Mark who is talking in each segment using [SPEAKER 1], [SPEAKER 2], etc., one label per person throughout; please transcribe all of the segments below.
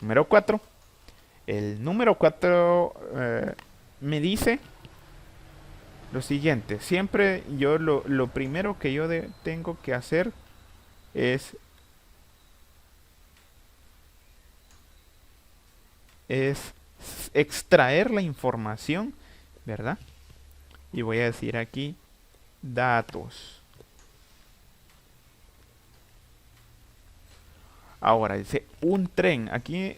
[SPEAKER 1] Número 4. El número 4 me dice lo siguiente. Siempre yo lo primero que yo tengo que hacer es, es extraer la información, ¿verdad? Y voy a decir aquí datos. Ahora dice un tren. Aquí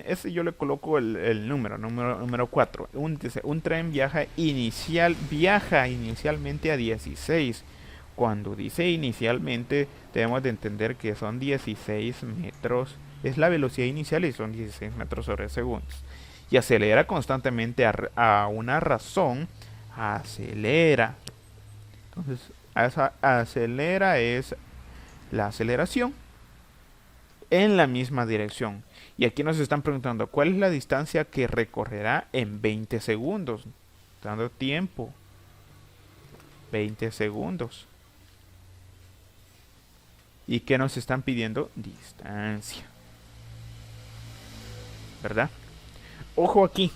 [SPEAKER 1] ese yo le coloco el número 4. Dice, un tren viaja inicialmente a 16. Cuando dice inicialmente, debemos de entender que son 16 metros. Es la velocidad inicial y son 16 metros sobre segundos. Y acelera constantemente a una razón. Acelera. Entonces, acelera es la aceleración en la misma dirección. Y aquí nos están preguntando cuál es la distancia que recorrerá en 20 segundos. Dando tiempo. 20 segundos. ¿Y qué nos están pidiendo? Distancia. ¿Verdad? Ojo aquí.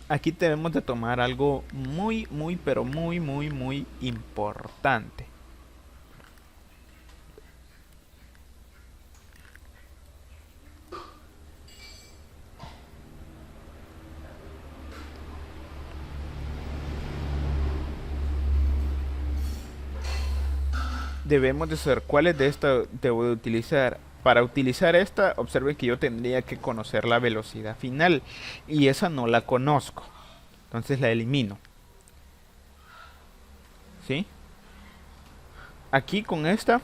[SPEAKER 1] Aquí debemos de tomar algo muy, muy, pero muy, muy, muy importante. Debemos de saber cuáles de estas debo de utilizar. Para utilizar esta, observen que yo tendría que conocer la velocidad final. Y esa no la conozco. Entonces la elimino. ¿Sí? Aquí con esta,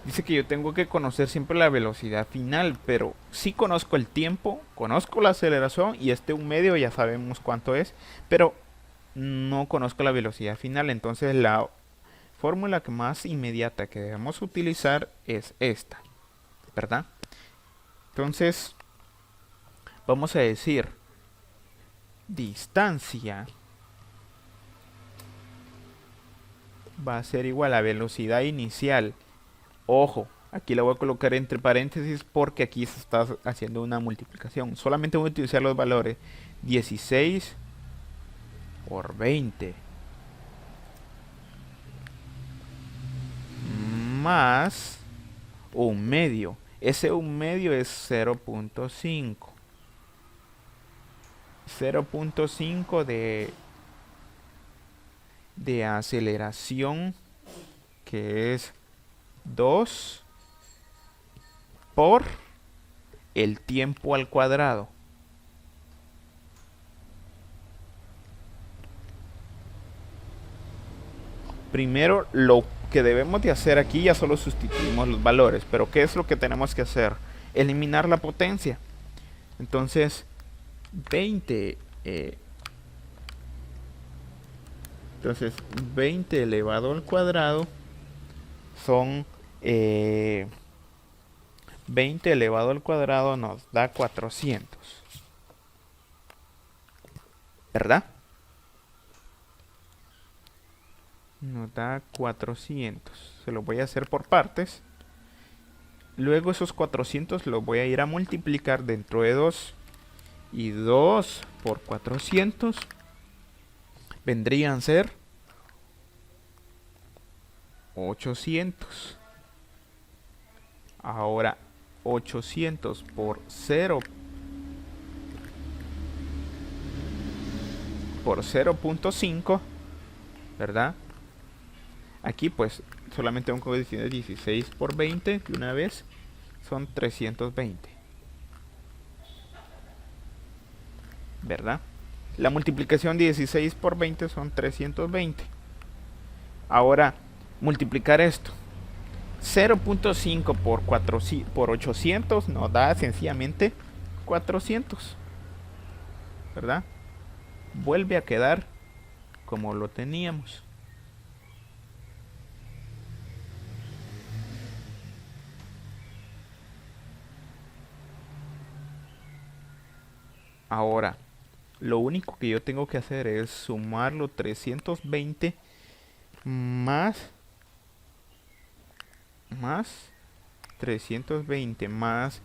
[SPEAKER 1] dice que yo tengo que conocer siempre la velocidad final. Pero sí conozco el tiempo, conozco la aceleración y este un medio ya sabemos cuánto es. Pero no conozco la velocidad final. Entonces la fórmula que más inmediata que debemos utilizar es esta, ¿verdad? Entonces, vamos a decir distancia va a ser igual a velocidad inicial. Ojo, aquí la voy a colocar entre paréntesis porque aquí se está haciendo una multiplicación. Solamente voy a utilizar los valores 16 por 20 más un medio. Ese un medio es 0.5. 0.5 de aceleración, que es 2 por el tiempo al cuadrado. Primero lo que debemos de hacer aquí, ya solo sustituimos los valores, pero ¿qué es lo que tenemos que hacer? Eliminar la potencia. Entonces 20 entonces 20 elevado al cuadrado son 20 elevado al cuadrado nos da 400, ¿verdad? Nos da 400. Se lo voy a hacer por partes. Luego esos 400 los voy a ir a multiplicar dentro de 2. Y 2 por 400 vendrían a ser 800. Ahora 800 por 0 por 0.5, ¿verdad? Aquí pues solamente un coeficiente 16 por 20 de una vez son 320, ¿verdad? La multiplicación de 16 por 20 son 320. Ahora, multiplicar esto. 0.5 por 800 nos da sencillamente 400, ¿verdad? Vuelve a quedar como lo teníamos. Ahora, lo único que yo tengo que hacer es sumarlo 320 más 320 más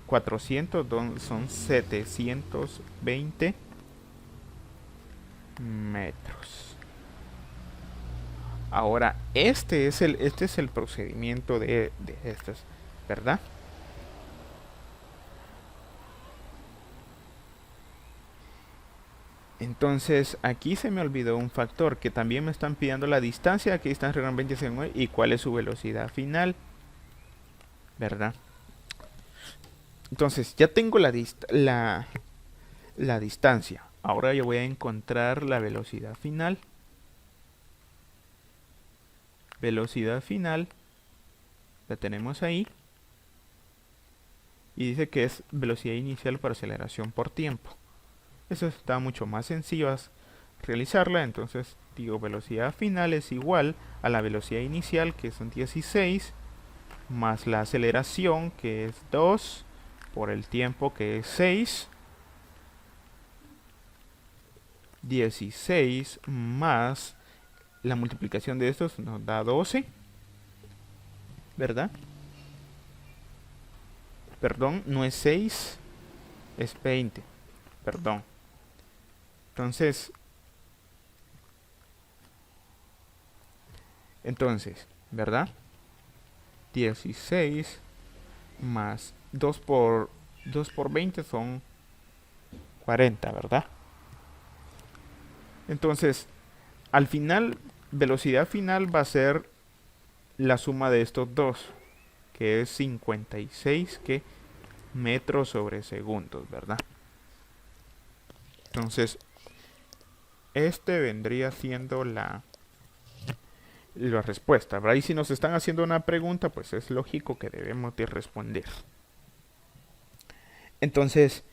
[SPEAKER 1] 400 son 720 metros. Ahora, este es el procedimiento de estos, ¿verdad? Entonces, aquí se me olvidó un factor que también me están pidiendo la distancia, aquí están regalando 20 segundos y cuál es su velocidad final, ¿verdad? Entonces, ya tengo la distancia. Ahora yo voy a encontrar la velocidad final. Velocidad final, la tenemos ahí. Y dice que es velocidad inicial por aceleración por tiempo. Eso está mucho más sencillo realizarla. Entonces digo velocidad final es igual a la velocidad inicial, que son 16, más la aceleración, que es 2, por el tiempo, que es 6. 16 más la multiplicación de estos nos da 12, ¿verdad? Perdón, no es 6, es 20. Perdón. Entonces, ¿verdad? 16 más 2 por 20 son 40, ¿verdad? Entonces, al final, velocidad final va a ser la suma de estos dos, que es 56 metros sobre segundos, ¿verdad? Entonces, este vendría siendo la respuesta, ¿verdad? Y si nos están haciendo una pregunta, pues es lógico que debemos de responder. Entonces,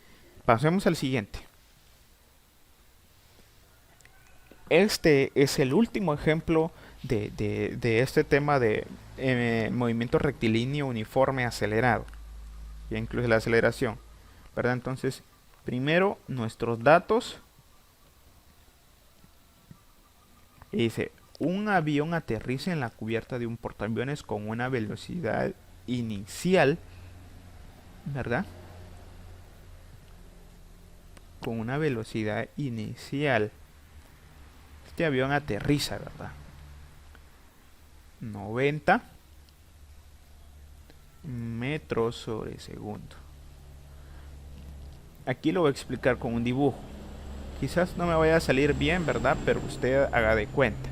[SPEAKER 1] pasemos al siguiente. Este es el último ejemplo de este tema de movimiento rectilíneo uniforme acelerado. Ya incluye la aceleración, ¿verdad? Entonces, primero nuestros datos. Y dice, un avión aterriza en la cubierta de un portaaviones con una velocidad inicial, ¿verdad? Con una velocidad inicial. Este avión aterriza, ¿verdad? 90 metros sobre segundo. Aquí lo voy a explicar con un dibujo. Quizás no me vaya a salir bien, ¿verdad? Pero usted haga de cuenta.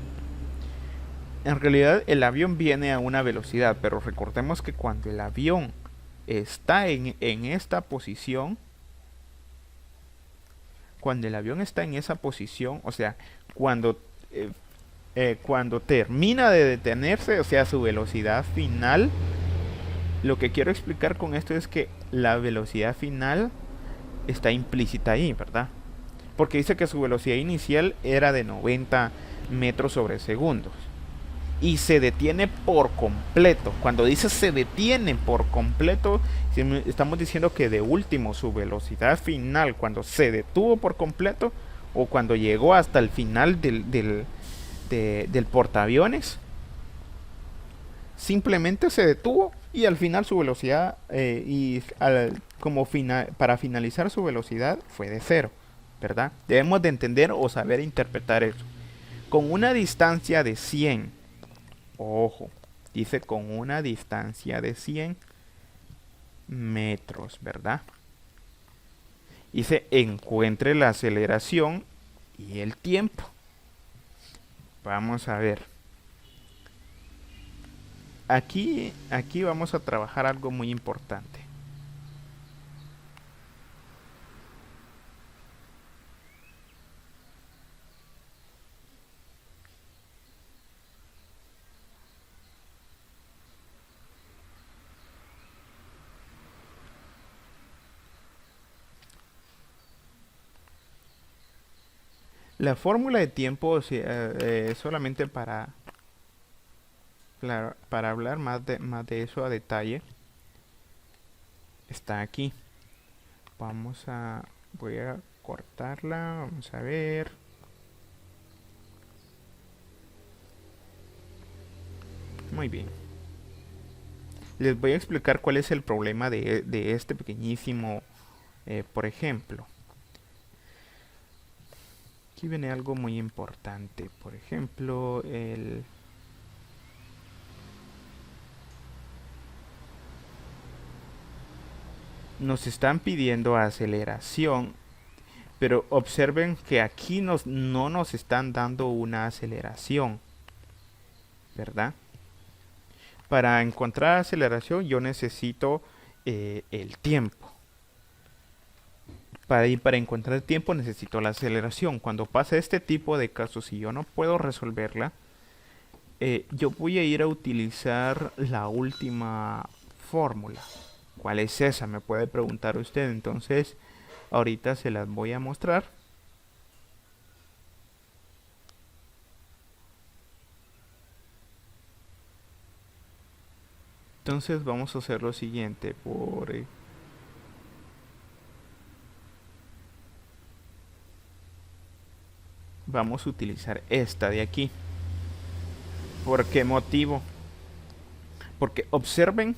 [SPEAKER 1] En realidad el avión viene a una velocidad, pero recordemos que cuando el avión está en esta posición, cuando el avión está en esa posición, o sea, cuando termina de detenerse, o sea, su velocidad final, lo que quiero explicar con esto es que la velocidad final está implícita ahí, ¿verdad? Porque dice que su velocidad inicial era de 90 metros sobre segundos. Y se detiene por completo. Cuando dice se detiene por completo, estamos diciendo que de último su velocidad final, cuando se detuvo por completo, o cuando llegó hasta el final del portaaviones, simplemente se detuvo y al final su velocidad, para finalizar su velocidad, fue de cero, ¿verdad? Debemos de entender o saber interpretar eso. Con una distancia de 100, ojo, dice con una distancia de 100 metros, ¿verdad? Dice encuentre la aceleración y el tiempo. Vamos a ver. Aquí vamos a trabajar algo muy importante. La fórmula de tiempo solamente para hablar más de eso a detalle está aquí. Voy a cortarla, vamos a ver. Muy bien. Les voy a explicar cuál es el problema de este pequeñísimo, por ejemplo. Aquí viene algo muy importante. Por ejemplo, nos están pidiendo aceleración, pero observen que aquí no nos están dando una aceleración, ¿verdad? Para encontrar aceleración yo necesito el tiempo. Para encontrar el tiempo necesito la aceleración. Cuando pasa este tipo de casos y yo no puedo resolverla, yo voy a ir a utilizar la última fórmula. ¿Cuál es esa? Me puede preguntar usted. Entonces, ahorita se las voy a mostrar. Entonces vamos a hacer lo siguiente. Vamos a utilizar esta de aquí. ¿Por qué motivo? Porque observen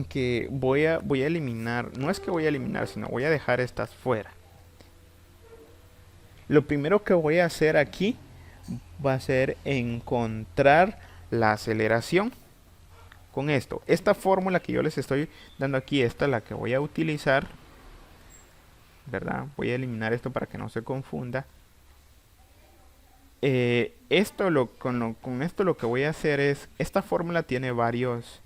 [SPEAKER 1] que voy a eliminar, no es que voy a eliminar, sino voy a dejar estas fuera. Lo primero que voy a hacer aquí va a ser encontrar la aceleración con esto. Esta fórmula que yo les estoy dando aquí, esta es la que voy a utilizar, ¿verdad? Voy a eliminar esto para que no se confunda. Con esto lo que voy a hacer es, esta fórmula tiene varios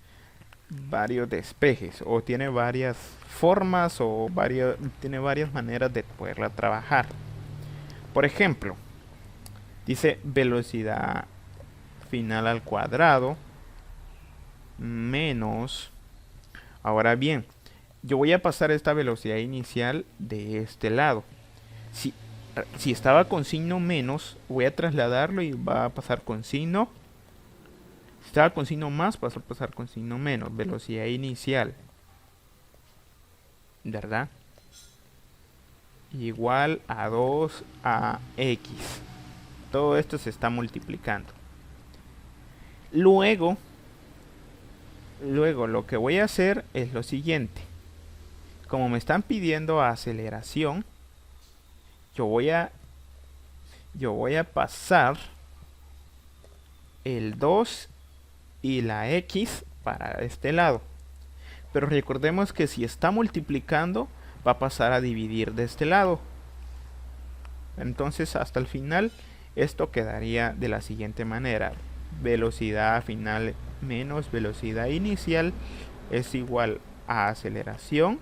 [SPEAKER 1] despejes, o tiene varias formas, o tiene varias maneras de poderla trabajar. Por ejemplo, dice velocidad final al cuadrado menos, ahora bien, yo voy a pasar esta velocidad inicial de este lado. Si estaba con signo menos, voy a trasladarlo y va a pasar con signo. Si estaba con signo más, va a pasar con signo menos. Velocidad inicial, ¿verdad? Igual a 2ax. Todo esto se está multiplicando. Luego lo que voy a hacer es lo siguiente. Como me están pidiendo aceleración, yo voy a pasar el 2 y la x para este lado. Pero recordemos que si está multiplicando, va a pasar a dividir de este lado. Entonces hasta el final esto quedaría de la siguiente manera. Velocidad final menos velocidad inicial es igual a aceleración,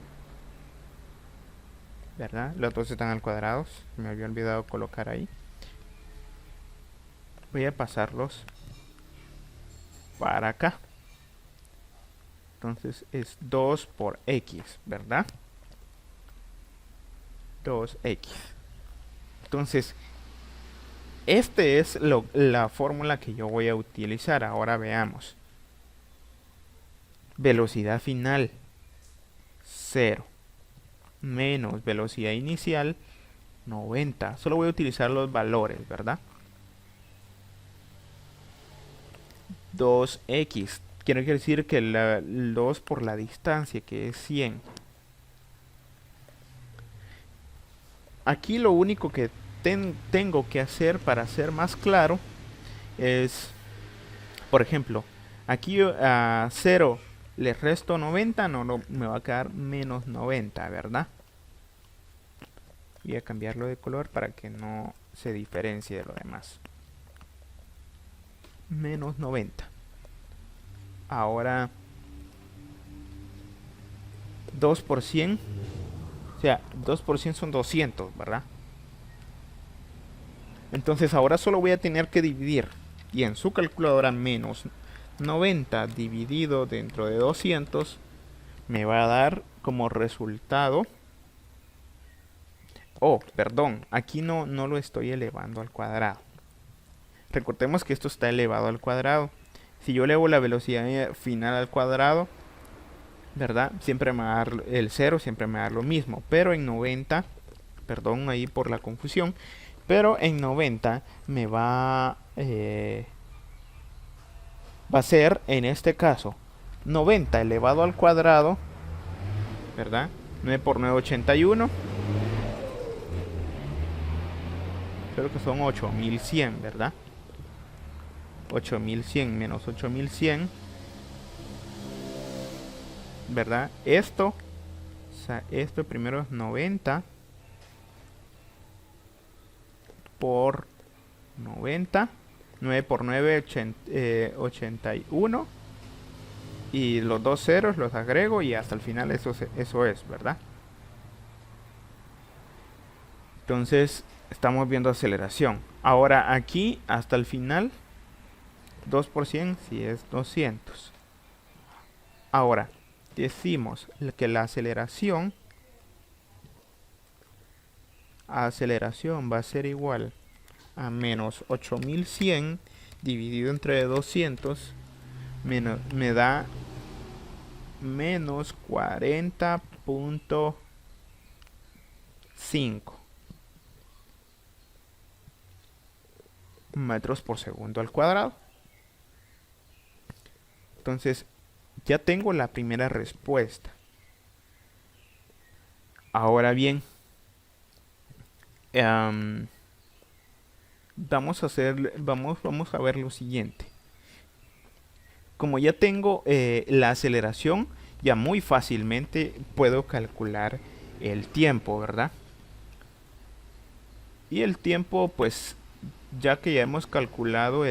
[SPEAKER 1] ¿verdad? Los dos están al cuadrado. Me había olvidado colocar ahí. Voy a pasarlos para acá. Entonces es 2 por x, ¿verdad? 2x. Entonces, esta es la fórmula que yo voy a utilizar. Ahora veamos. Velocidad final 0 menos velocidad inicial 90. Solo voy a utilizar los valores, ¿verdad? 2x. Quiero decir que el 2 por la distancia, que es 100. Aquí lo único que tengo que hacer para ser más claro es, por ejemplo, aquí a 0 le resto 90, me va a quedar menos 90, ¿verdad? Voy a cambiarlo de color para que no se diferencie de lo demás. Menos 90. Ahora 2 por 100, o sea, 2 por 100 son 200, ¿verdad? Entonces ahora solo voy a tener que dividir, y en su calculadora menos 90 dividido dentro de 200 me va a dar como resultado, perdón, aquí no lo estoy elevando al cuadrado. Recordemos que esto está elevado al cuadrado. Si yo elevo la velocidad final al cuadrado, ¿verdad? Siempre me va a dar el 0, siempre me va a dar lo mismo. Pero en 90, perdón ahí por la confusión, pero en 90 me va a ser, en este caso, 90 elevado al cuadrado, ¿verdad? 9 por 9, 81. Creo que son 8100, ¿verdad? 8100 menos 8100, ¿verdad? Esto, o sea, esto primero es 90 por 90. 9 por 9, 81. Y los dos ceros los agrego y hasta el final eso es, ¿verdad? Entonces estamos viendo aceleración. Ahora aquí hasta el final 2% si es 200. Ahora decimos que la aceleración va a ser igual a menos 8100 dividido entre 200 me da menos 40.5 metros por segundo al cuadrado. Entonces ya tengo la primera respuesta. Ahora bien, vamos a ver lo siguiente. Como ya tengo la aceleración, ya muy fácilmente puedo calcular el tiempo, ¿verdad? Y el tiempo, pues, ya que ya hemos calculado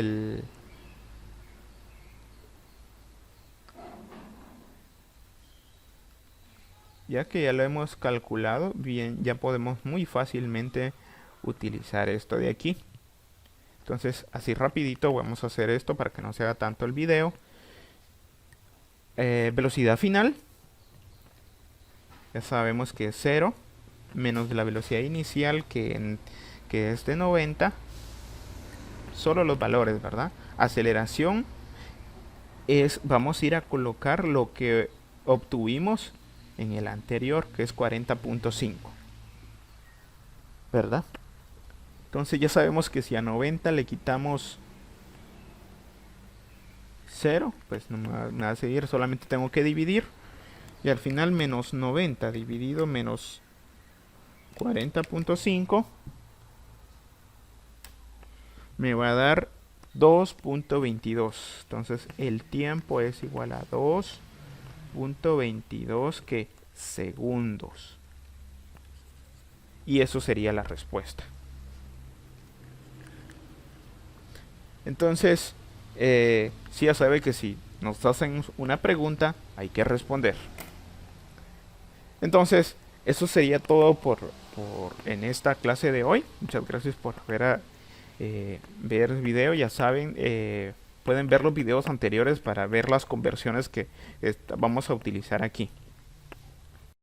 [SPEAKER 1] ya que ya lo hemos calculado, bien, ya podemos muy fácilmente utilizar esto de aquí. Entonces, así rapidito vamos a hacer esto para que no se haga tanto el video. Velocidad final. Ya sabemos que es 0 menos la velocidad inicial que es de 90. Solo los valores, ¿verdad? Aceleración vamos a ir a colocar lo que obtuvimos en el anterior, que es 40.5, ¿verdad? Entonces ya sabemos que si a 90 le quitamos 0, pues no me va a seguir, solamente tengo que dividir. Y al final menos 90 dividido menos 40.5 me va a dar 2.22. Entonces el tiempo es igual a 2.22 segundos. Y eso sería la respuesta. Entonces, sí, ya sabe que si nos hacen una pregunta, hay que responder. Entonces, eso sería todo en esta clase de hoy. Muchas gracias por ver el video. Ya saben, pueden ver los videos anteriores para ver las conversiones que vamos a utilizar aquí.